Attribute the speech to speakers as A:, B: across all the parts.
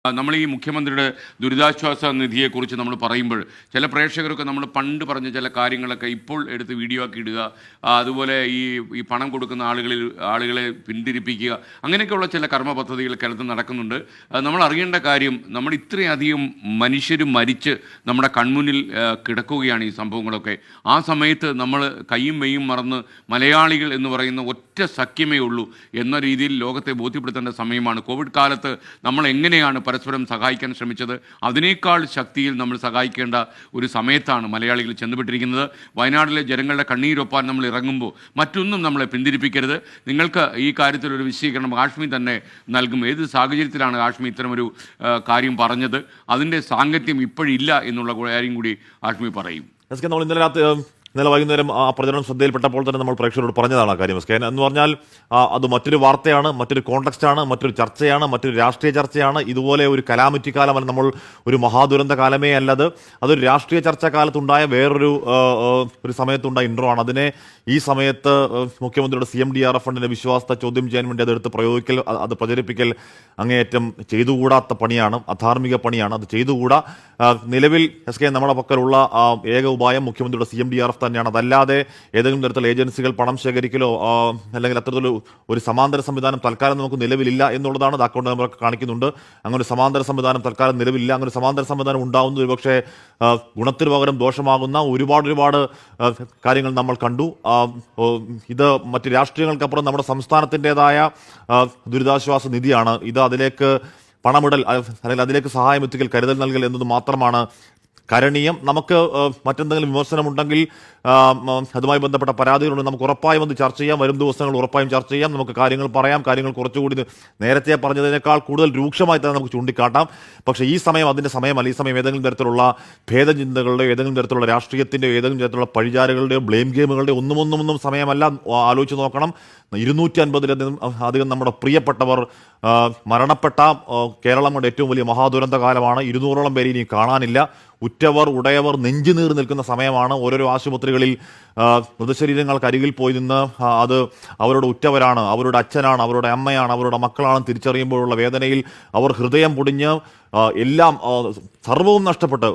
A: നമ്മൾ ഈ മുഖ്യമന്ത്രിയുടെ ദുരിതാശ്വാസ നിധിയെക്കുറിച്ച് നമ്മൾ പറയുമ്പോൾ ചില പ്രേക്ഷകരൊക്കെ നമ്മൾ പണ്ട് പറഞ്ഞ ചില കാര്യങ്ങളൊക്കെ ഇപ്പോൾ എടുത്ത് വീഡിയോ ആക്കി ഇടുക, അതുപോലെ ഈ പണം കൊടുക്കുന്ന ആളുകളെ പിന്തിരിപ്പിക്കുക, അങ്ങനെയൊക്കെയുള്ള ചില കർമ്മ പദ്ധതികൾ കേരളത്തിൽ നടക്കുന്നുണ്ട്. നമ്മൾ അറിയേണ്ട കാര്യം, നമ്മൾ ഇത്രയധികം മനുഷ്യർ മരിച്ച് നമ്മുടെ കൺമുന്നിൽ കിടക്കുകയാണ് ഈ സംഭവങ്ങളൊക്കെ. ആ സമയത്ത് നമ്മൾ കയ്യും മെയ്യും മറന്ന് മലയാളികൾ എന്ന് പറയുന്ന ഒറ്റ സഖ്യമേ ഉള്ളൂ എന്ന രീതിയിൽ ലോകത്തെ ബോധ്യപ്പെടുത്തേണ്ട സമയമാണ്. കോവിഡ് കാലത്ത് നമ്മൾ എങ്ങനെയാണ് പരസ്പരം സഹായിക്കാൻ ശ്രമിച്ചത്, അതിനേക്കാൾ ശക്തിയിൽ നമ്മൾ സഹായിക്കേണ്ട ഒരു സമയത്താണ് മലയാളികൾ ചെന്നുപെട്ടിരിക്കുന്നത്. വയനാട്ടിലെ ജനങ്ങളുടെ കണ്ണീരൊപ്പാൻ നമ്മൾ ഇറങ്ങുമ്പോൾ മറ്റൊന്നും നമ്മളെ പിന്തിരിപ്പിക്കരുത്. നിങ്ങൾക്ക് ഈ കാര്യത്തിൽ ഒരു വിശദീകരണം ഹാഷ്മി തന്നെ നൽകും. ഏത് സാഹചര്യത്തിലാണ് ഹാഷ്മി ഇത്തരമൊരു കാര്യം പറഞ്ഞത്, അതിൻ്റെ സാങ്കത്യം ഇപ്പോഴില്ല എന്നുള്ള കാര്യം കൂടി ഹാഷ്മി പറയും.
B: ഇന്നലെ വൈകുന്നേരം ആ പ്രചരണം ശ്രദ്ധയിൽപ്പെട്ടപ്പോൾ തന്നെ നമ്മൾ പ്രേക്ഷകരോട് പറഞ്ഞതാണ് ആ കാര്യം. എന്ന് പറഞ്ഞാൽ അത് മറ്റൊരു വാർത്തയാണ്, മറ്റൊരു കോണ്ടെക്സ്റ്റാണ്, മറ്റൊരു ചർച്ചയാണ്, മറ്റൊരു രാഷ്ട്രീയ ചർച്ചയാണ്. ഇതുപോലെ ഒരു കലാമിറ്റി കാലമല്ല, നമ്മൾ ഒരു മഹാദുരന്ത കാലമേ അല്ലത്. അതൊരു രാഷ്ട്രീയ ചർച്ചാ കാലത്തുണ്ടായ വേറൊരു സമയത്തുണ്ടായ ഇൻട്രോ ആണ്. അതിനെ ഈ സമയത്ത് മുഖ്യമന്ത്രിയുടെ CMDRF ഫണ്ടിന്റെ വിശ്വാസത്തെ ചോദ്യം ചെയ്യാൻ വേണ്ടി അതെടുത്ത് പ്രയോഗിക്കൽ, അത് പ്രചരിപ്പിക്കൽ അങ്ങേയറ്റം ചെയ്തുകൂടാത്ത പണിയാണ്, അധാർമിക പണിയാണ്. അത് ചെയ്തുകൂടാ. നിലവിൽ നമ്മുടെ പക്കലുള്ള ഏക ഉപായം മുഖ്യമന്ത്രിയുടെ CMDRF തന്നെയാണ്. അതല്ലാതെ ഏതെങ്കിലും തരത്തിലുള്ള ഏജൻസികൾ പണം ശേഖരിക്കലോ അല്ലെങ്കിൽ അത്തരത്തിലുള്ള ഒരു സമാന്തര സംവിധാനം തൽക്കാലം നമുക്ക് നിലവിലില്ല എന്നുള്ളതാണ് അത് അക്കൗണ്ട് നമ്പറൊക്കെ കാണിക്കുന്നുണ്ട്. അങ്ങനെ സംവിധാനം തൽക്കാലം നിലവിലില്ല. അങ്ങനെ സമാന്തര സംവിധാനം ഉണ്ടാകുന്നത് ഒരുപക്ഷെ ഗുണത്തിന് പകരം ദോഷമാകുന്ന ഒരുപാട് കാര്യങ്ങൾ നമ്മൾ കണ്ടു. ഇത് മറ്റ് രാഷ്ട്രീയങ്ങൾക്കപ്പുറം നമ്മുടെ സംസ്ഥാനത്തിൻ്റെതായ ദുരിതാശ്വാസ നിധിയാണ് ഇത്. അതിലേക്ക് പണമിടൽ അല്ലെങ്കിൽ അതിലേക്ക് സഹായം എത്തിക്കൽ, കരുതൽ നൽകൽ എന്നത് മാത്രമാണ് കരണീയം. നമുക്ക് മറ്റെന്തെങ്കിലും വിമർശനമുണ്ടെങ്കിൽ അതുമായി ബന്ധപ്പെട്ട പരാതികളുണ്ട്, നമുക്ക് ഉറപ്പായും അത് ചർച്ച ചെയ്യാം. വരും ദിവസങ്ങൾ ഉറപ്പായും ചർച്ച ചെയ്യാം. നമുക്ക് കാര്യങ്ങൾ പറയാം. കാര്യങ്ങൾ കുറച്ചുകൂടി നേരത്തെ പറഞ്ഞതിനേക്കാൾ കൂടുതൽ രൂക്ഷമായി തന്നെ നമുക്ക് ചൂണ്ടിക്കാട്ടാം. പക്ഷേ ഈ സമയം അതിൻ്റെ സമയമല്ല. ഈ സമയം ഏതെങ്കിലും തരത്തിലുള്ള ഭേദചിന്തകളുടെയോ ഏതെങ്കിലും തരത്തിലുള്ള രാഷ്ട്രീയത്തിൻ്റെയോ ഏതെങ്കിലും തരത്തിലുള്ള പഴിചാരുകളുടെയോ ബ്ലെയിം ഗെയിമുകളുടെയോ ഒന്നും സമയമല്ല. ആലോചിച്ച് നോക്കണം. 250-ലധികം അധികം നമ്മുടെ പ്രിയപ്പെട്ടവർ മരണപ്പെട്ട കേരളം കൊണ്ട് ഏറ്റവും വലിയ മഹാദുരന്ത കാലമാണ്. 200ഓളം പേര് ഇനി കാണാനില്ല. ഉറ്റവർ ഉടയവർ നെഞ്ചുനീർ നിൽക്കുന്ന സമയമാണ്. ഓരോരോ ആശുപത്രികളിൽ മൃതശരീരങ്ങൾക്ക് അരികിൽ പോയി നിന്ന് അത് അവരുടെ ഉറ്റവരാണ്, അവരുടെ അച്ഛനാണ്, അവരുടെ അമ്മയാണ്, അവരുടെ മക്കളാണ് തിരിച്ചറിയുമ്പോഴുള്ള വേദനയിൽ അവർ ഹൃദയം പൊടിഞ്ഞ് എല്ലാം സർവവും നഷ്ടപ്പെട്ട്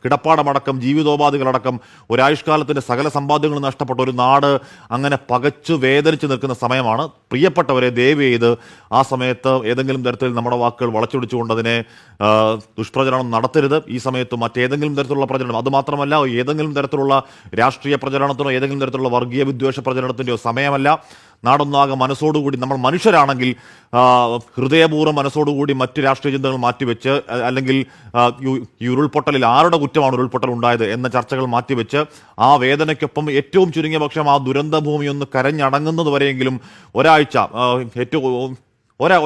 B: കിടപ്പാടമടക്കം ജീവിതോപാധികളടക്കം ഒരായുഷ്കാലത്തിൻ്റെ സകല സമ്പാദ്യങ്ങളും നഷ്ടപ്പെട്ട ഒരു നാട് അങ്ങനെ പകച്ചു വേദനിച്ച് നിൽക്കുന്ന സമയമാണ്. പ്രിയപ്പെട്ടവരെ, ദയവ് ചെയ്ത് ആ സമയത്ത് ഏതെങ്കിലും തരത്തിൽ നമ്മുടെ വാക്കുകൾ വളച്ചൊടിച്ചുകൊണ്ട് അതിനെ ദുഷ്പ്രചരണം നടത്തരുത്. ഈ സമയത്ത് മറ്റേതെങ്കിലും തരത്തിലുള്ള പ്രചരണം, അതുമാത്രമല്ല ഏതെങ്കിലും തരത്തിലുള്ള രാഷ്ട്രീയ പ്രചരണത്തിനോ ഏതെങ്കിലും തരത്തിലുള്ള വർഗീയ വിദ്വേഷ പ്രചരണത്തിൻ്റെയോ സമയമല്ല. നാടൊന്നാകെ മനസ്സോടുകൂടി, നമ്മൾ മനുഷ്യരാണെങ്കിൽ ഹൃദയപൂർവ്വം മനസ്സോടുകൂടി മറ്റ് രാഷ്ട്രീയ ചിന്തകൾ മാറ്റിവെച്ച്, അല്ലെങ്കിൽ ഈ ഉരുൾപൊട്ടലിൽ ആരുടെ കുറ്റമാണ് ഉരുൾപൊട്ടൽ ഉണ്ടായത് എന്ന ചർച്ചകൾ മാറ്റിവെച്ച് ആ വേദനയ്ക്കൊപ്പം ഏറ്റവും ചുരുങ്ങിയ പക്ഷം ആ ദുരന്ത ഭൂമി ഒന്ന് കരഞ്ഞടങ്ങുന്നത് വരെയെങ്കിലും ഒരാഴ്ച,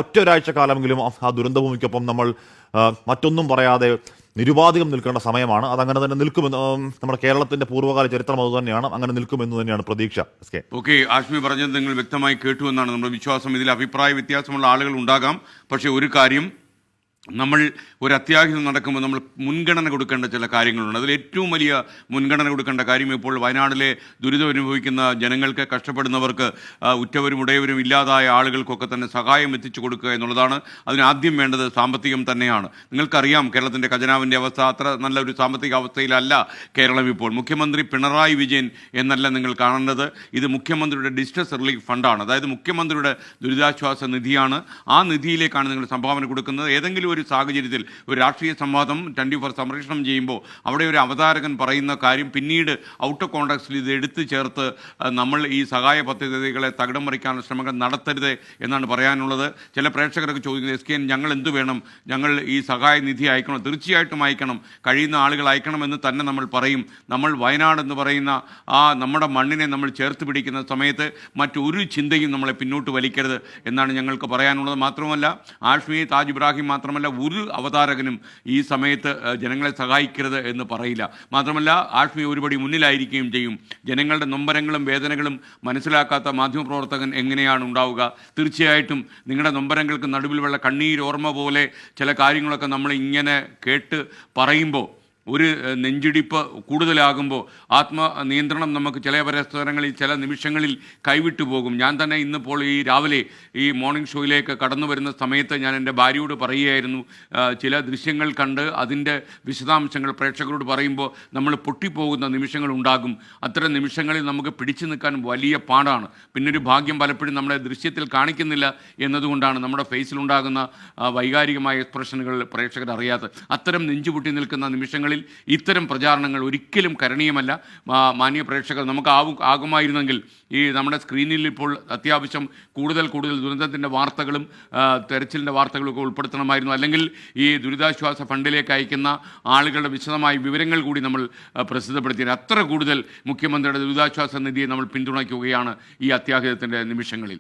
B: ഒറ്റ കാലമെങ്കിലും ആ ദുരന്തഭൂമിക്കൊപ്പം നമ്മൾ മറ്റൊന്നും പറയാതെ നിരുപാധികം നിൽക്കേണ്ട സമയമാണ്. അതങ്ങനെ തന്നെ നിൽക്കുമെന്ന് നമ്മുടെ കേരളത്തിന്റെ പൂർവ്വകാല ചരിത്രം അതുതന്നെയാണ്. അങ്ങനെ നിൽക്കുമെന്ന് തന്നെയാണ് പ്രതീക്ഷ.
A: ഓക്കെ, ആഷ്മി പറഞ്ഞത് നിങ്ങൾ വ്യക്തമായി കേട്ടു എന്നാണ് നമ്മുടെ വിശ്വാസം. ഇതിൽ അഭിപ്രായ വ്യത്യാസമുള്ള ആളുകൾ ഉണ്ടാകാം. പക്ഷേ ഒരു കാര്യം, നമ്മൾ ഒരു അത്യാഹിതം നടക്കുമ്പോൾ നമ്മൾ മുൻഗണന കൊടുക്കേണ്ട ചില കാര്യങ്ങളുണ്ട്. അതിൽ ഏറ്റവും വലിയ മുൻഗണന കൊടുക്കേണ്ട കാര്യം ഇപ്പോൾ വയനാട്ടിലെ ദുരിതം അനുഭവിക്കുന്ന ജനങ്ങൾക്ക്, കഷ്ടപ്പെടുന്നവർക്ക്, ഉറ്റവരും ഉടയവരും ഇല്ലാതായ ആളുകൾക്കൊക്കെ തന്നെ സഹായം എത്തിച്ചു കൊടുക്കുക എന്നുള്ളതാണ്. അതിനാദ്യം വേണ്ടത് സാമ്പത്തികം തന്നെയാണ്. നിങ്ങൾക്കറിയാം കേരളത്തിൻ്റെ ഖജനാവിൻ്റെ അവസ്ഥ അത്ര നല്ലൊരു സാമ്പത്തിക അവസ്ഥയിലല്ല കേരളം ഇപ്പോൾ. മുഖ്യമന്ത്രി പിണറായി വിജയൻ എന്നല്ല നിങ്ങൾ കാണേണ്ടത്. ഇത് മുഖ്യമന്ത്രിയുടെ ഡിസ്ട്രസ് റിലീഫ് ഫണ്ടാണ്. അതായത് മുഖ്യമന്ത്രിയുടെ ദുരിതാശ്വാസ നിധിയാണ്. ആ നിധിയിലേക്കാണ് നിങ്ങൾ സംഭാവന കൊടുക്കുന്നത്. ഏതെങ്കിലും ഒരു സാഹചര്യത്തിൽ ഒരു രാഷ്ട്രീയ സംവാദം 24 സംപ്രേഷണം ചെയ്യുമ്പോൾ അവിടെ ഒരു അവതാരകൻ പറയുന്ന കാര്യം പിന്നീട് ഔട്ട് ഓഫ് കോൺടാക്സിൽ ഇത് എടുത്തു ചേർത്ത് നമ്മൾ ഈ സഹായ പദ്ധതികളെ തകിടം മറിക്കാനുള്ള ശ്രമങ്ങൾ നടത്തരുത് എന്നാണ് പറയാനുള്ളത്. ചില പ്രേക്ഷകരൊക്കെ ചോദിക്കുന്നത്, SKN ഞങ്ങൾ എന്തു വേണം, ഞങ്ങൾ ഈ സഹായ നിധി അയക്കണം? തീർച്ചയായിട്ടും അയക്കണം, കഴിയുന്ന ആളുകൾ അയക്കണമെന്ന് തന്നെ നമ്മൾ പറയും. നമ്മൾ വയനാട് എന്ന് പറയുന്ന ആ നമ്മുടെ മണ്ണിനെ നമ്മൾ ചേർത്ത് പിടിക്കുന്ന സമയത്ത് മറ്റൊരു ചിന്തയും നമ്മളെ പിന്നോട്ട് വലിക്കരുത് എന്നാണ് ഞങ്ങൾക്ക് പറയാനുള്ളത്. മാത്രമല്ല, ആഷ്മി, താജ് ഇബ്രാഹിം മാത്രമല്ല ഒരു അവതാരകനും ഈ സമയത്ത് ജനങ്ങളെ സഹായിക്കരുത് എന്ന് പറയില്ല. മാത്രമല്ല, ആഷ്മി ഒരുപടി മുന്നിലായിരിക്കുകയും ചെയ്യും. ജനങ്ങളുടെ നൊമ്പരങ്ങളും വേദനകളും മനസ്സിലാക്കാത്ത മാധ്യമപ്രവർത്തകൻ എങ്ങനെയാണ് ഉണ്ടാവുക? തീർച്ചയായിട്ടും നിങ്ങളുടെ നൊമ്പരങ്ങൾക്ക് നടുവിൽ വെള്ള കണ്ണീരോർമ്മ പോലെ ചില കാര്യങ്ങളൊക്കെ നമ്മൾ ഇങ്ങനെ കേട്ട് പറയുമ്പോൾ ഒരു നെഞ്ചിടിപ്പ് കൂടുതലാകുമ്പോൾ ആത്മനിയന്ത്രണം നമുക്ക് ചില അവസരങ്ങളിൽ ചില നിമിഷങ്ങളിൽ കൈവിട്ടു പോകും. ഞാൻ തന്നെ ഇന്നിപ്പോൾ ഈ രാവിലെ ഈ മോർണിംഗ് ഷോയിലേക്ക് കടന്നു വരുന്ന സമയത്ത് ഞാൻ എൻ്റെ ഭാര്യയോട് പറയുകയായിരുന്നു, ചില ദൃശ്യങ്ങൾ കണ്ട് അതിൻ്റെ വിശദാംശങ്ങൾ പ്രേക്ഷകരോട് പറയുമ്പോൾ നമ്മൾ പൊട്ടിപ്പോകുന്ന നിമിഷങ്ങൾ ഉണ്ടാകും. അത്തരം നിമിഷങ്ങളിൽ നമുക്ക് പിടിച്ചു നിൽക്കാൻ വലിയ പാടാണ്. പിന്നൊരു ഭാഗ്യം പലപ്പോഴും നമ്മുടെ ദൃശ്യത്തിൽ കാണിക്കുന്നില്ല എന്നതുകൊണ്ടാണ് നമ്മുടെ ഫേസിലുണ്ടാകുന്ന വൈകാരികമായ എക്സ്പ്രഷനുകൾ പ്രേക്ഷകർ അറിയാത്തത്. അത്തരം നെഞ്ചുപൊട്ടി നിൽക്കുന്ന നിമിഷങ്ങളിൽ ഇത്തരം പ്രചാരണങ്ങൾ ഒരിക്കലും കരണീയമല്ല. മാന്യ പ്രേക്ഷകർ, നമുക്ക് ആകുമായിരുന്നെങ്കിൽ ഈ നമ്മുടെ സ്ക്രീനിൽ ഇപ്പോൾ അത്യാവശ്യം കൂടുതൽ ദുരന്തത്തിൻ്റെ വാർത്തകളും തെരച്ചിലിൻ്റെ വാർത്തകളും ഒക്കെ ഉൾപ്പെടുത്തണമായിരുന്നു. അല്ലെങ്കിൽ ഈ ദുരിതാശ്വാസ ഫണ്ടിലേക്ക് അയക്കുന്ന ആളുകളുടെ വിശദമായ വിവരങ്ങൾ കൂടി നമ്മൾ പ്രസിദ്ധപ്പെടുത്തിയത്. അത്ര കൂടുതൽ മുഖ്യമന്ത്രിയുടെ ദുരിതാശ്വാസ നിധിയെ നമ്മൾ പിന്തുണയ്ക്കുകയാണ് ഈ അത്യാഹിതത്തിൻ്റെ നിമിഷങ്ങളിൽ.